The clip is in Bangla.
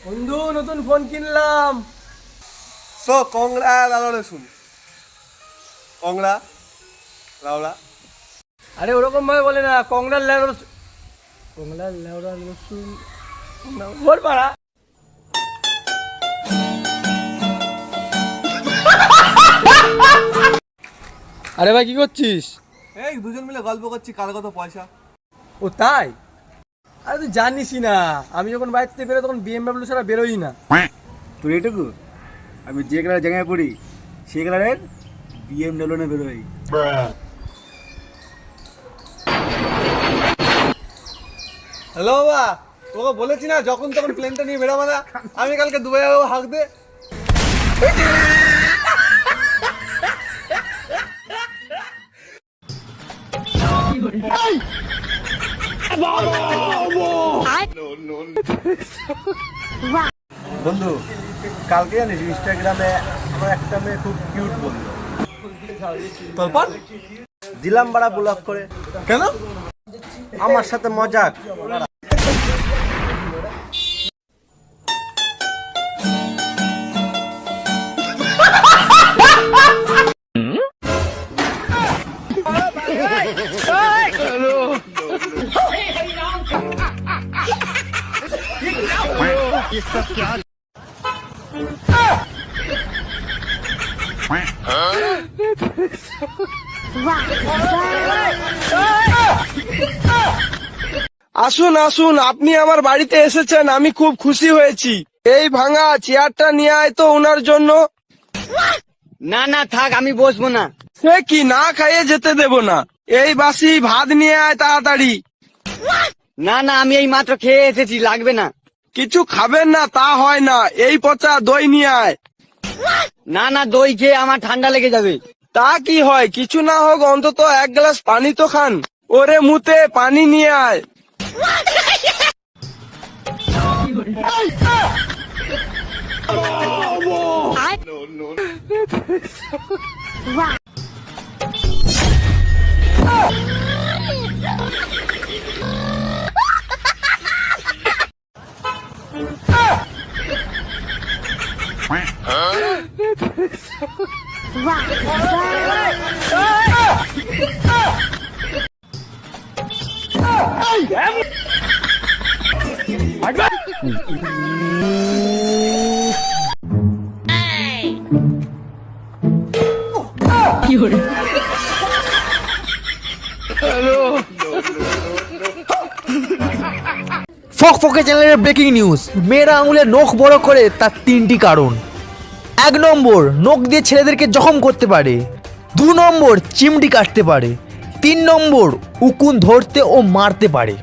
বন্ধু নতুন ফোন কিনলাম। সো কংলা লাউড়া রসুন কংলা লাউড়া। আরে ওরকম ভাবে বলে না, কংলার লেওড়া রসুন, কংলার লেওড়া রসুন বল পাড়া। আরে ভাই কি করছিস? এই দুজন মিলে গল্প করছি কার কত পয়সা। ও তাই? আরে তুই জানিসই না, আমি যখন বাইরে থেকে বেরোই তখন BMW ছাড়া বেরোই না। তোর এটুকু আমি যে কালার জায়গায় পড়ি সেই কালারের BMW না বেরোই। হ্যালো বাবা, তোকে বলেছি না যখন তখন প্লেনটা নিয়ে বেরোবো না। আমি কালকে দুবাই যাবো, হাঁক দে। বন্ধু কালকে জানিস ইনস্টাগ্রামে আমার একটা মেয়ে খুব কিউট বললো, তারপর দিলাম বাড়া ব্লক করে। কেন? আমার সাথে মজাক। আসুন আসুন, আপনি আমার বাড়িতে এসেছেন, আমি খুব খুশি হয়েছি। এই ভাঙা চেয়ারটা নিয়ে আয় তো ওনার জন্য। না না থাক, আমি বসবো না। সে কি, না খাইয়ে যেতে দেব না। এই বাসি ভাত নিয়ে আয় তাড়াতাড়ি। না না, আমি এই মাত্র খেয়ে এসেছি, লাগবে না। কিছু খাবেন না তা হয় না, এই পচা দই নিয়ে আয়। না না, দই খেয়ে আমার ঠান্ডা লেগে যাবে। তা কি হয়, কিছু না হোক অন্তত এক গ্লাস পানি তো খান। ওরে মুতে পানি নিয়ে আয়। ফকফকে চ্যানেলের ব্রেকিং নিউজ, মেয়েরা আঙুলের নখ বড় করে তার 3টি কারণ। 1 নম্বর, নখ দিয়ে ছেলেদেরকে জখম করতে পারে। 2 নম্বর, চিমটি কাটতে পারে। 3 নম্বর, উকুন ধরতে ও মারতে পারে।